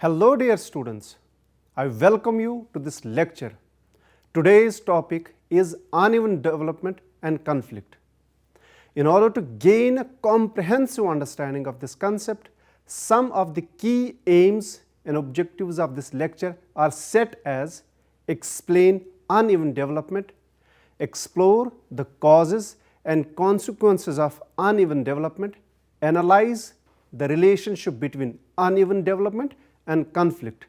Hello dear students, I welcome you to this lecture. Today's topic is uneven development and conflict. In order to gain a comprehensive understanding of this concept, some of the key aims and objectives of this lecture are set as: explain uneven development, explore the causes and consequences of uneven development, analyze the relationship between uneven development and conflict,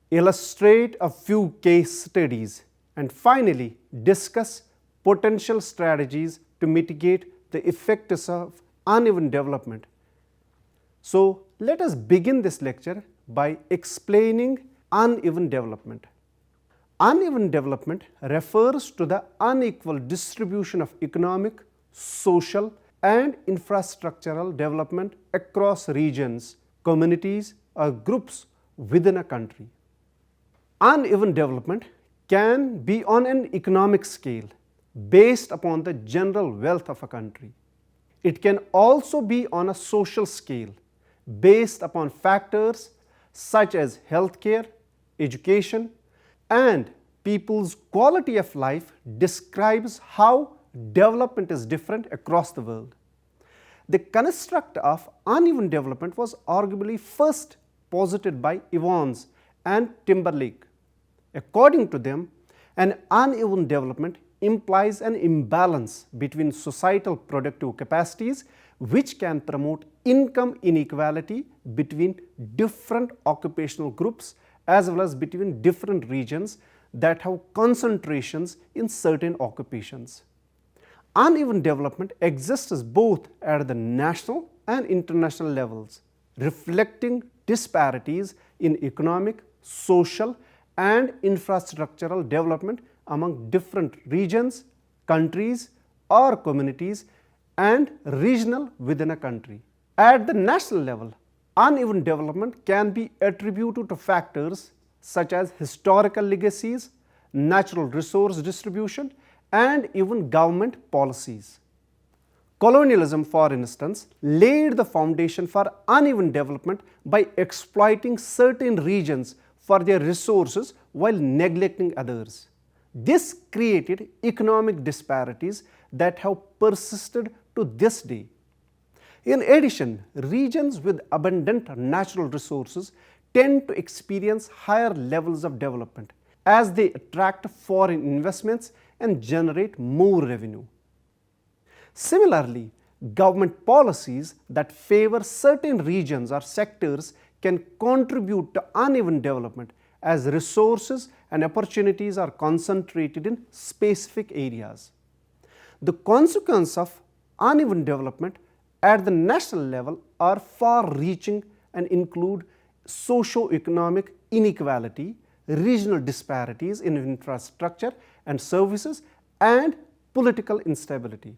illustrate a few case studies, and finally discuss potential strategies to mitigate the effects of uneven development. So, let us begin this lecture by explaining uneven development. Uneven development refers to the unequal distribution of economic, social, and infrastructural development across regions, communities, or groups within a country. Uneven development can be on an economic scale based upon the general wealth of a country. It can also be on a social scale based upon factors such as healthcare, education, and people's quality of life describes how development is different across the world. The construct of uneven development was arguably first posited by Evans and Timberlake. According to them, an uneven development implies an imbalance between societal productive capacities, which can promote income inequality between different occupational groups as well as between different regions that have concentrations in certain occupations. Uneven development exists both at the national and international levels, reflecting disparities in economic, social, and infrastructural development among different regions, countries, or communities, and regional within a country. At the national level, uneven development can be attributed to factors such as historical legacies, natural resource distribution, and even government policies. Colonialism, for instance, laid the foundation for uneven development by exploiting certain regions for their resources while neglecting others. This created economic disparities that have persisted to this day. In addition, regions with abundant natural resources tend to experience higher levels of development as they attract foreign investments and generate more revenue. Similarly, government policies that favor certain regions or sectors can contribute to uneven development as resources and opportunities are concentrated in specific areas. The consequences of uneven development at the national level are far-reaching and include socio-economic inequality, regional disparities in infrastructure and services, and political instability.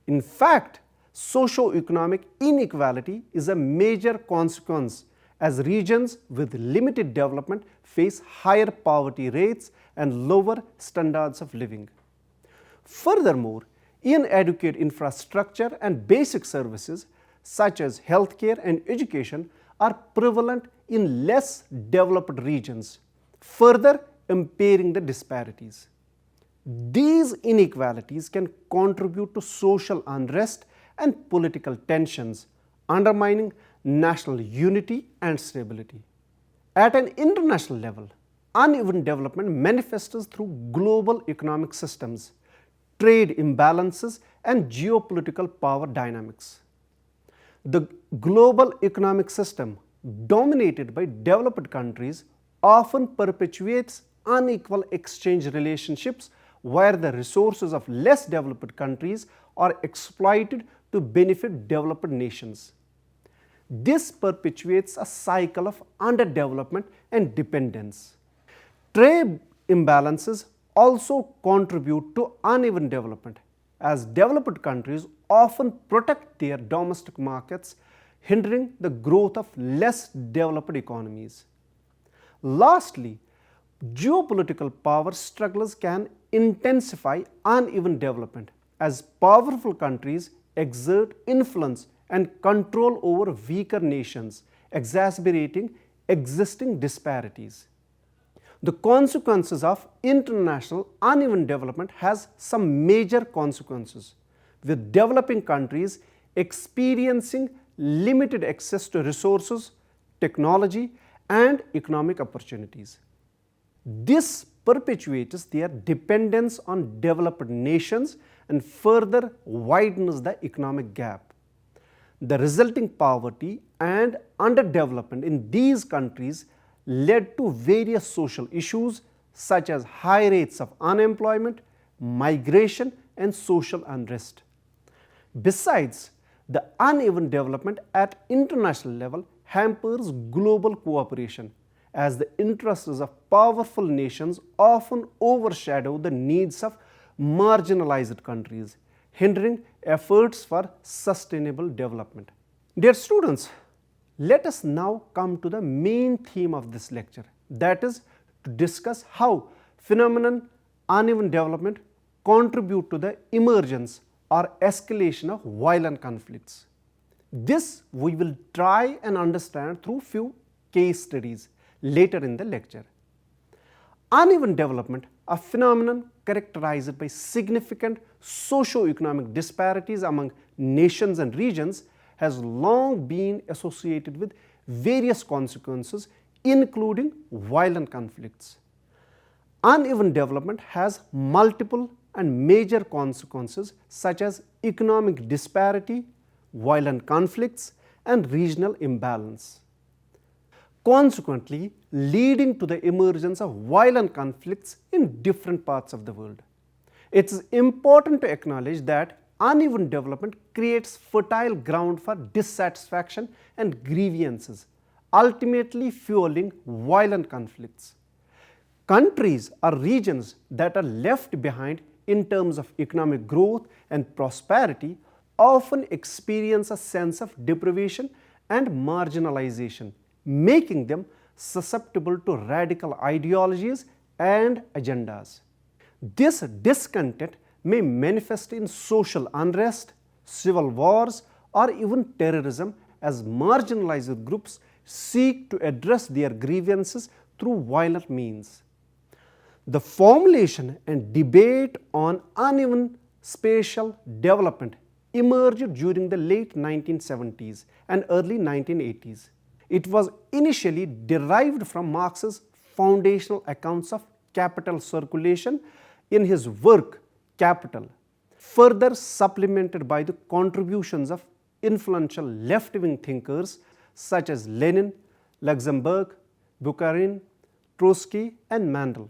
In fact, socio-economic inequality is a major consequence as regions with limited development face higher poverty rates and lower standards of living. Furthermore, inadequate infrastructure and basic services such as healthcare and education are prevalent in less developed regions, further impairing the disparities. These inequalities can contribute to social unrest and political tensions, undermining national unity and stability. At an international level, uneven development manifests through global economic systems, trade imbalances, and geopolitical power dynamics. The global economic system, dominated by developed countries, often perpetuates unequal exchange relationships where the resources of less developed countries are exploited to benefit developed nations. This perpetuates a cycle of underdevelopment and dependence. Trade imbalances also contribute to uneven development, as developed countries often protect their domestic markets, hindering the growth of less developed economies. Lastly, geopolitical power struggles can intensify uneven development as powerful countries exert influence and control over weaker nations, exacerbating existing disparities. The consequences of international uneven development has some major consequences, with developing countries experiencing limited access to resources, technology, and economic opportunities. This perpetuates their dependence on developed nations and further widens the economic gap. The resulting poverty and underdevelopment in these countries led to various social issues such as high rates of unemployment, migration, and social unrest. Besides, the uneven development at international level hampers global cooperation, as the interests of powerful nations often overshadow the needs of marginalized countries, hindering efforts for sustainable development. Dear students, let us now come to the main theme of this lecture, that is to discuss how phenomenon uneven development contribute to the emergence or escalation of violent conflicts. This we will try and understand through few case studies later in the lecture. Uneven development, a phenomenon characterized by significant socio-economic disparities among nations and regions, has long been associated with various consequences, including violent conflicts. Uneven development has multiple and major consequences such as economic disparity, violent conflicts, and regional imbalance, consequently leading to the emergence of violent conflicts in different parts of the world. It is important to acknowledge that uneven development creates fertile ground for dissatisfaction and grievances, ultimately fueling violent conflicts. Countries or regions that are left behind in terms of economic growth and prosperity often experience a sense of deprivation and marginalization, making them susceptible to radical ideologies and agendas. This discontent may manifest in social unrest, civil wars, or even terrorism, as marginalized groups seek to address their grievances through violent means. The formulation and debate on uneven spatial development emerged during the late 1970s and early 1980s. It was initially derived from Marx's foundational accounts of capital circulation in his work Capital, further supplemented by the contributions of influential left-wing thinkers such as Lenin, Luxemburg, Bukharin, Trotsky, and Mandel.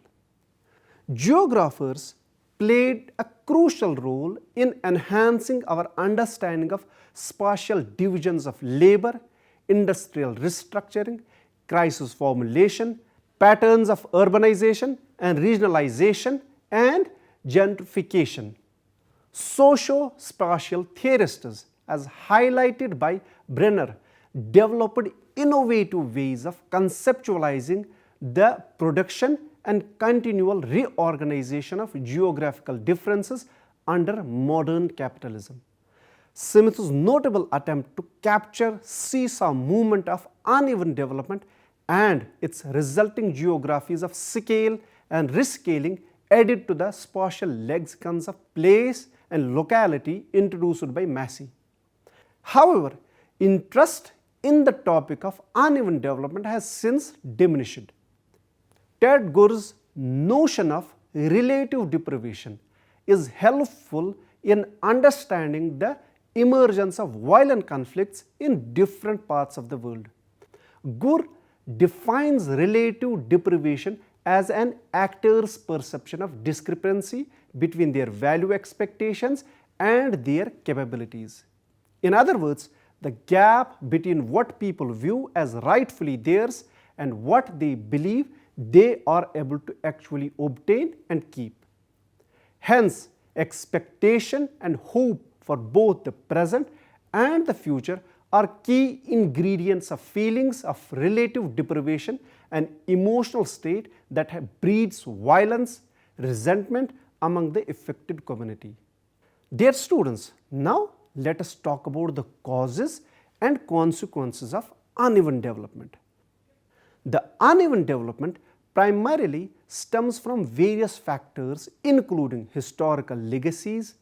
Geographers played a crucial role in enhancing our understanding of spatial divisions of labor, industrial restructuring, crisis formulation, patterns of urbanization and regionalization, and gentrification. Socio-spatial theorists, as highlighted by Brenner, developed innovative ways of conceptualizing the production and continual reorganization of geographical differences under modern capitalism. Smith's notable attempt to capture seesaw movement of uneven development and its resulting geographies of scale and rescaling added to the spatial lexicons of place and locality introduced by Massey. However, interest in the topic of uneven development has since diminished. Ted Gurr's notion of relative deprivation is helpful in understanding the emergence of violent conflicts in different parts of the world. Gurr defines relative deprivation as an actor's perception of discrepancy between their value expectations and their capabilities. In other words, the gap between what people view as rightfully theirs and what they believe they are able to actually obtain and keep. Hence, expectation and hope for both the present and the future are key ingredients of feelings of relative deprivation and emotional state that breeds violence, resentment among the affected community. Dear students, now let us talk about the causes and consequences of uneven development. The uneven development primarily stems from various factors including historical legacies,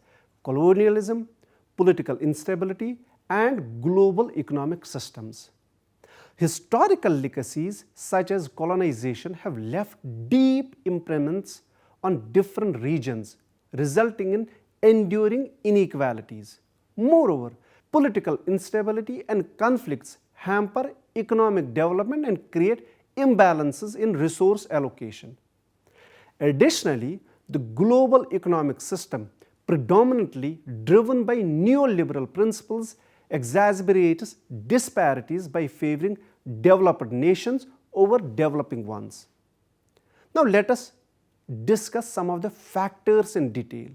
colonialism, political instability, and global economic systems. Historical legacies such as colonization have left deep imprints on different regions, resulting in enduring inequalities. Moreover, political instability and conflicts hamper economic development and create imbalances in resource allocation. Additionally, the global economic system, predominantly driven by neoliberal principles, exacerbates disparities by favoring developed nations over developing ones. Now let us discuss some of the factors in detail.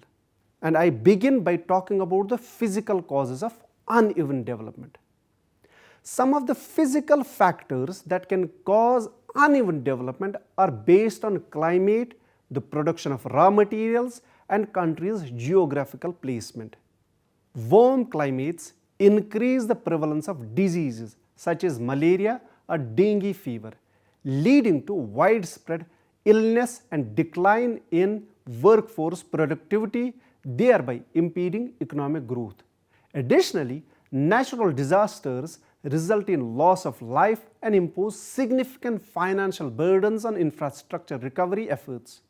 And I begin by talking about the physical causes of uneven development. Some of the physical factors that can cause uneven development are based on climate, the production of raw materials, and countries' geographical placement. Warm climates increase the prevalence of diseases such as malaria or dengue fever, leading to widespread illness and decline in workforce productivity, thereby impeding economic growth. Additionally, natural disasters result in loss of life and impose significant financial burdens on infrastructure recovery efforts.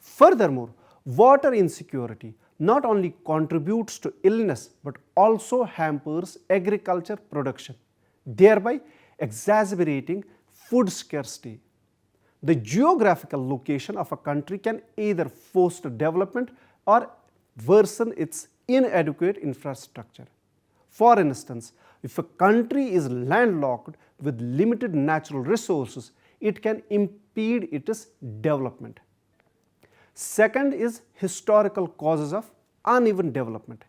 Furthermore, water insecurity not only contributes to illness but also hampers agriculture production, thereby exacerbating food scarcity. The geographical location of a country can either foster development or worsen its inadequate infrastructure. For instance, if a country is landlocked with limited natural resources, it can impede its development. Second is historical causes of uneven development.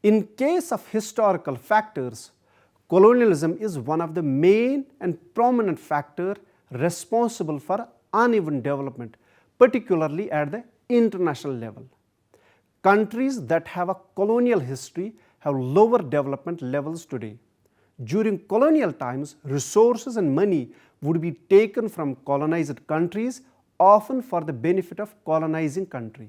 In case of historical factors, colonialism is one of the main and prominent factors responsible for uneven development, particularly at the international level. Countries that have a colonial history have lower development levels today. During colonial times, resources and money would be taken from colonized countries, often for the benefit of colonizing country.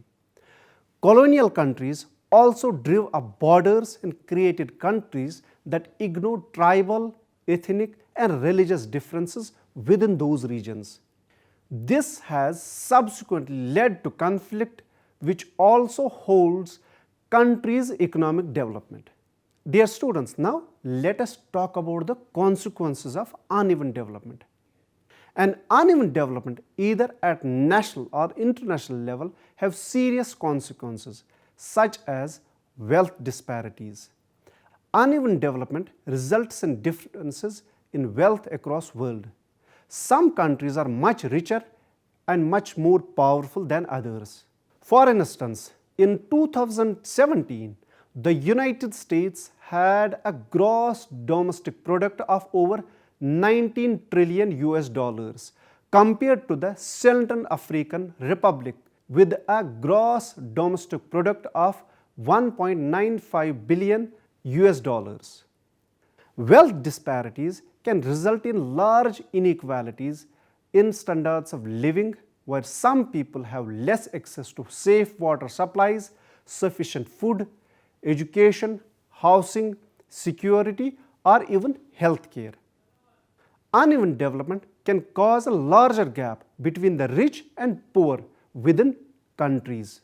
Colonial countries also drew up borders and created countries that ignored tribal, ethnic, and religious differences within those regions. This has subsequently led to conflict, which also holds countries' economic development. Dear students, now let us talk about the consequences of uneven development. An uneven development, either at national or international level, have serious consequences such as wealth disparities. Uneven development results in differences in wealth across world. Some countries are much richer and much more powerful than others. For instance, in 2017, the United States had a gross domestic product of over 19 trillion US dollars compared to the Central African Republic with a gross domestic product of 1.95 billion US dollars. Wealth disparities can result in large inequalities in standards of living, where some people have less access to safe water supplies, sufficient food, education, housing, security, or even health care. Uneven development can cause a larger gap between the rich and poor within countries.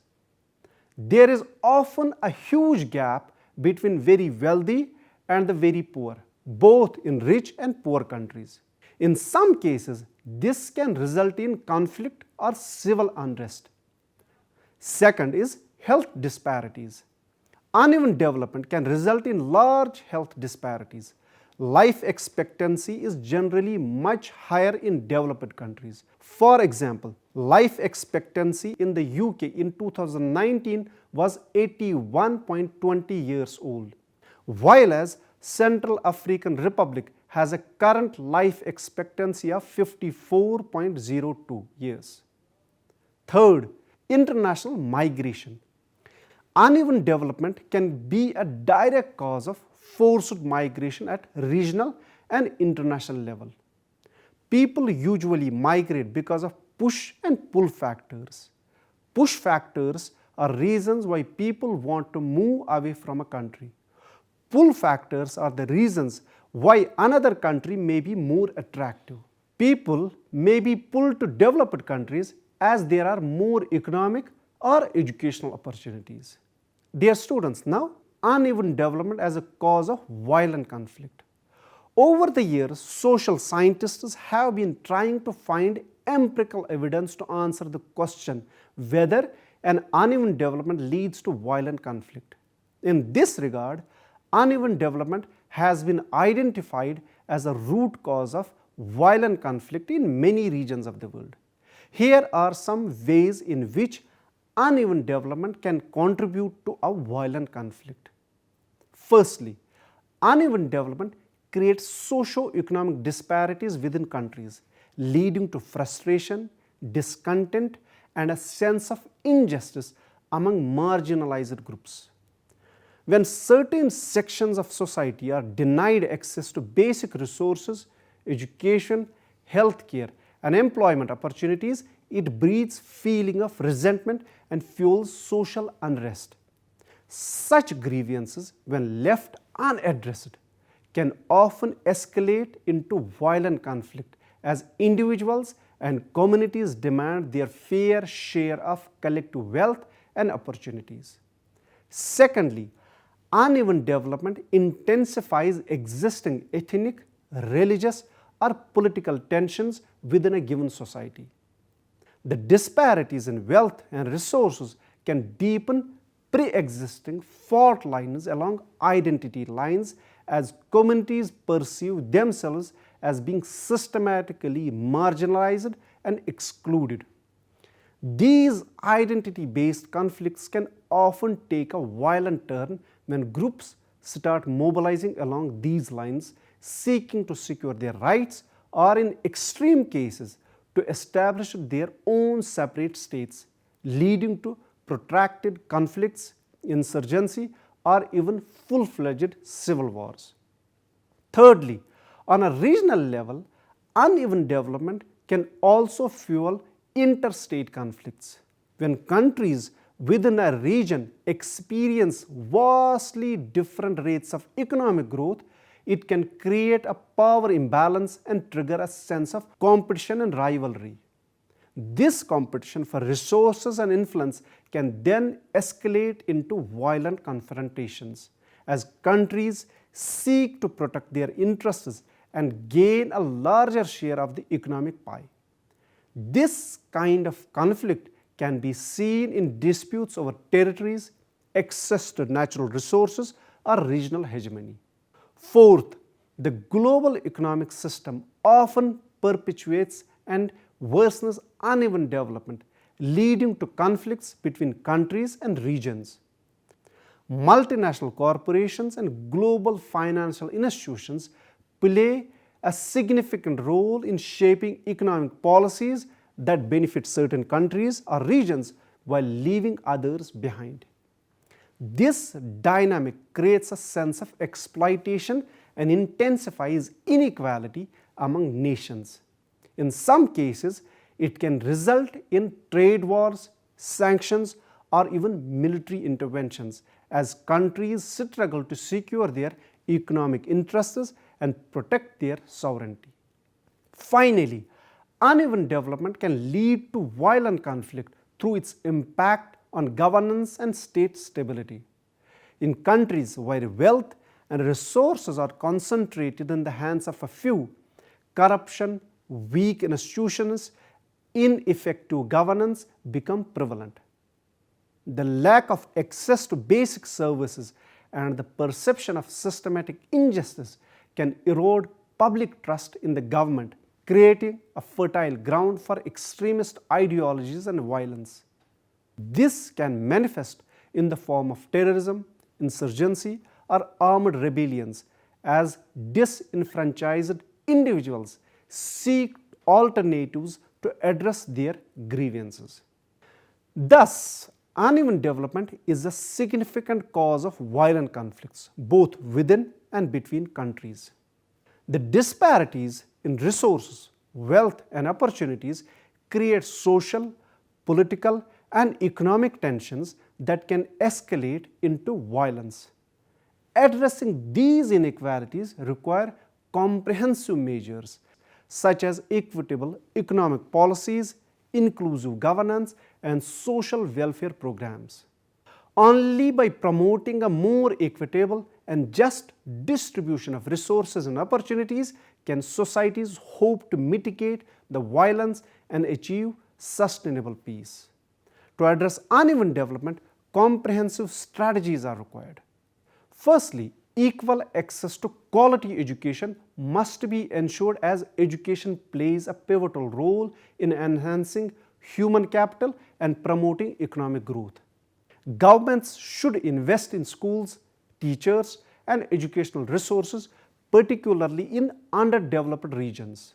There is often a huge gap between very wealthy and the very poor, both in rich and poor countries. In some cases, this can result in conflict or civil unrest. Second is health disparities. Uneven development can result in large health disparities. Life expectancy is generally much higher in developed countries. For example, life expectancy in the UK in 2019 was 81.20 years old, while as Central African Republic has a current life expectancy of 54.02 years. Third, international migration. Uneven development can be a direct cause of forced migration at regional and international level. People usually migrate because of push and pull factors. Push factors are reasons why people want to move away from a country. Pull factors are the reasons why another country may be more attractive. People may be pulled to developed countries as there are more economic or educational opportunities. Dear students, now uneven development as a cause of violent conflict. Over the years, social scientists have been trying to find empirical evidence to answer the question whether an uneven development leads to violent conflict. In this regard, uneven development has been identified as a root cause of violent conflict in many regions of the world. Here are some ways in which uneven development can contribute to a violent conflict. Firstly, uneven development creates socio-economic disparities within countries, leading to frustration, discontent, and a sense of injustice among marginalized groups. When certain sections of society are denied access to basic resources, education, healthcare, and employment opportunities, it breeds feeling of resentment and fuels social unrest. Such grievances, when left unaddressed, can often escalate into violent conflict as individuals and communities demand their fair share of collective wealth and opportunities. Secondly, uneven development intensifies existing ethnic, religious, or political tensions within a given society. The disparities in wealth and resources can deepen pre-existing fault lines along identity lines as communities perceive themselves as being systematically marginalized and excluded. These identity-based conflicts can often take a violent turn when groups start mobilizing along these lines, seeking to secure their rights or, in extreme cases, to establish their own separate states, leading to protracted conflicts, insurgency, or even full-fledged civil wars. Thirdly, on a regional level, uneven development can also fuel interstate conflicts. When countries within a region experience vastly different rates of economic growth, it can create a power imbalance and trigger a sense of competition and rivalry. This competition for resources and influence can then escalate into violent confrontations as countries seek to protect their interests and gain a larger share of the economic pie. This kind of conflict can be seen in disputes over territories, access to natural resources, or regional hegemony. Fourth, the global economic system often perpetuates and worsens uneven development, leading to conflicts between countries and regions. Multinational corporations and global financial institutions play a significant role in shaping economic policies that benefit certain countries or regions while leaving others behind. This dynamic creates a sense of exploitation and intensifies inequality among nations. In some cases, it can result in trade wars, sanctions, or even military interventions as countries struggle to secure their economic interests and protect their sovereignty. Finally, uneven development can lead to violent conflict through its impact on governance and state stability. In countries where wealth and resources are concentrated in the hands of a few, corruption, weak institutions, ineffective governance become prevalent. The lack of access to basic services and the perception of systematic injustice can erode public trust in the government, creating a fertile ground for extremist ideologies and violence. This can manifest in the form of terrorism, insurgency, or armed rebellions as disenfranchised individuals seek alternatives to address their grievances. Thus, uneven development is a significant cause of violent conflicts, both within and between countries. The disparities in resources, wealth, and opportunities create social, political, and economic tensions that can escalate into violence. Addressing these inequalities require comprehensive measures such as equitable economic policies, inclusive governance, and social welfare programs. Only by promoting a more equitable and just distribution of resources and opportunities can societies hope to mitigate the violence and achieve sustainable peace. To address uneven development, comprehensive strategies are required. Firstly, equal access to quality education must be ensured, as education plays a pivotal role in enhancing human capital and promoting economic growth. Governments should invest in schools, teachers, and educational resources, particularly in underdeveloped regions.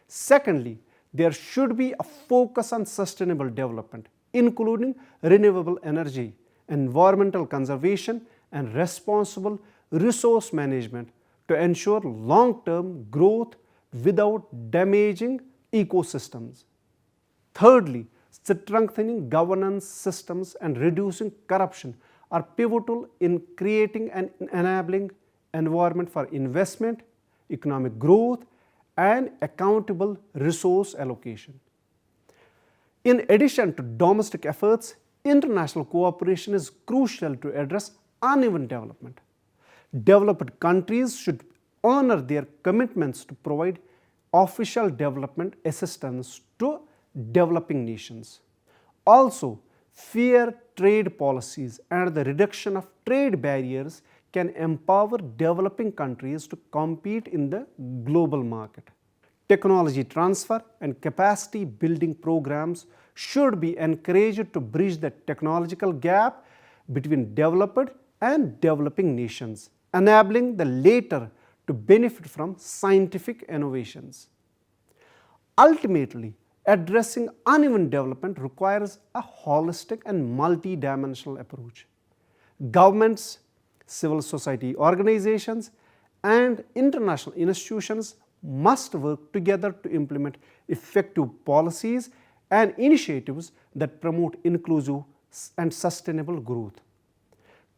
Secondly, there should be a focus on sustainable development, including renewable energy, environmental conservation, and responsible resource management to ensure long-term growth without damaging ecosystems. Thirdly, strengthening governance systems and reducing corruption are pivotal in creating an enabling environment for investment, economic growth, and accountable resource allocation. In addition to domestic efforts, international cooperation is crucial to address uneven development. Developed countries should honor their commitments to provide official development assistance to developing nations. Also, fair trade policies and the reduction of trade barriers can empower developing countries to compete in the global market. Technology transfer and capacity building programs should be encouraged to bridge the technological gap between developed and developing nations, enabling the latter to benefit from scientific innovations. Ultimately, addressing uneven development requires a holistic and multidimensional approach. Governments, civil society organizations, and international institutions must work together to implement effective policies and initiatives that promote inclusive and sustainable growth.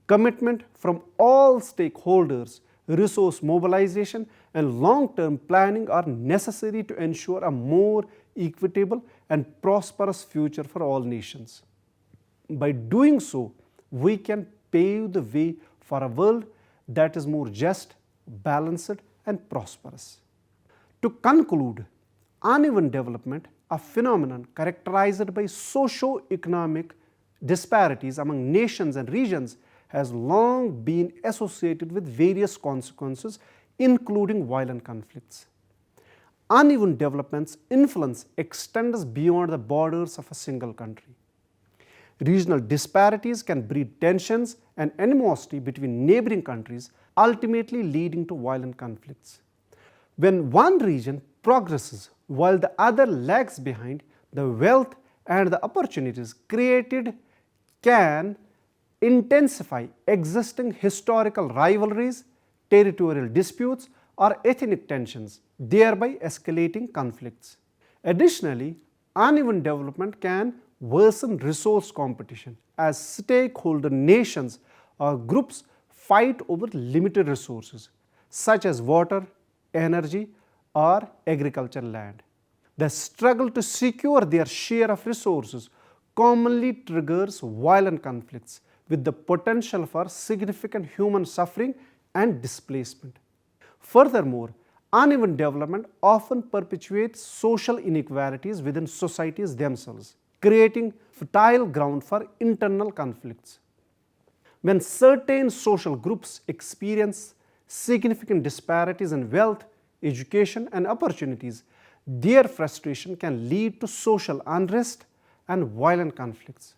Commitment from all stakeholders, resource mobilization, and long-term planning are necessary to ensure a more equitable and prosperous future for all nations. By doing so, we can pave the way for a world that is more just, balanced, and prosperous. To conclude, uneven development, a phenomenon characterized by socio-economic disparities among nations and regions, has long been associated with various consequences, including violent conflicts. Uneven development's influence extends beyond the borders of a single country. Regional disparities can breed tensions and animosity between neighboring countries, ultimately leading to violent conflicts. When one region progresses while the other lags behind, the wealth and the opportunities created can intensify existing historical rivalries, territorial disputes, or ethnic tensions, thereby escalating conflicts. Additionally, uneven development can worsen resource competition as stakeholder nations or groups fight over limited resources such as water, energy, or agricultural land. The struggle to secure their share of resources commonly triggers violent conflicts with the potential for significant human suffering and displacement. Furthermore, uneven development often perpetuates social inequalities within societies themselves, creating fertile ground for internal conflicts. When certain social groups experience significant disparities in wealth, education, and opportunities, their frustration can lead to social unrest and violent conflicts.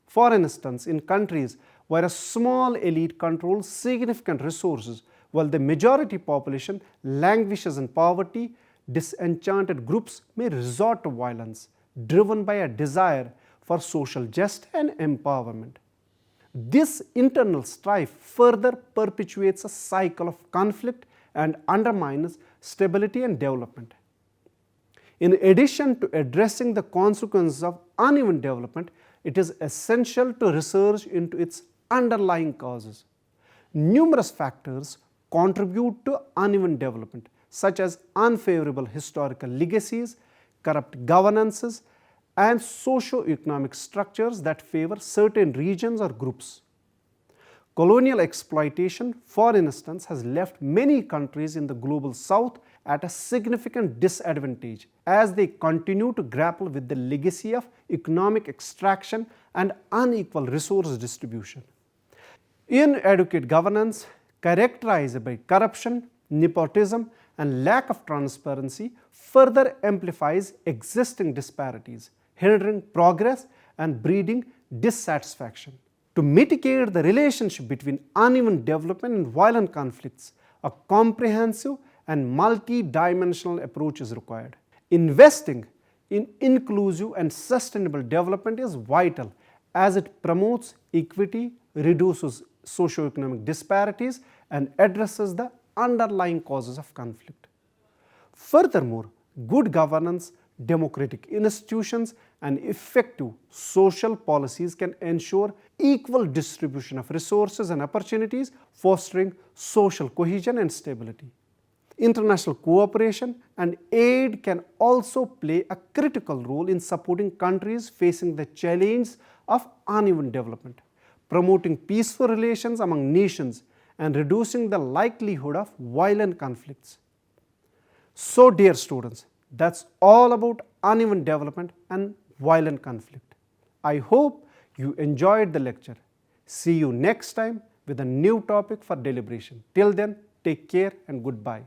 For instance, in countries where a small elite controls significant resources while the majority population languishes in poverty, disenchanted groups may resort to violence, driven by a desire for social justice and empowerment. This internal strife further perpetuates a cycle of conflict and undermines stability and development. In addition to addressing the consequences of uneven development, it is essential to research into its underlying causes. Numerous factors contribute to uneven development, such as unfavorable historical legacies, corrupt governances, and socio-economic structures that favor certain regions or groups. Colonial exploitation, for instance, has left many countries in the global south at a significant disadvantage as they continue to grapple with the legacy of economic extraction and unequal resource distribution. Inadequate governance, characterized by corruption, nepotism, and lack of transparency, further amplifies existing disparities, hindering progress and breeding dissatisfaction. To mitigate the relationship between uneven development and violent conflicts, a comprehensive and multi-dimensional approach is required. Investing in inclusive and sustainable development is vital as it promotes equity, reduces socioeconomic disparities, and addresses the underlying causes of conflict. Furthermore, good governance, democratic institutions, and effective social policies can ensure equal distribution of resources and opportunities, fostering social cohesion and stability. International cooperation and aid can also play a critical role in supporting countries facing the challenge of uneven development, promoting peaceful relations among nations, and reducing the likelihood of violent conflicts. So, dear students, that's all about uneven development and violent conflict. I hope you enjoyed the lecture. See you next time with a new topic for deliberation. Till then, take care and goodbye.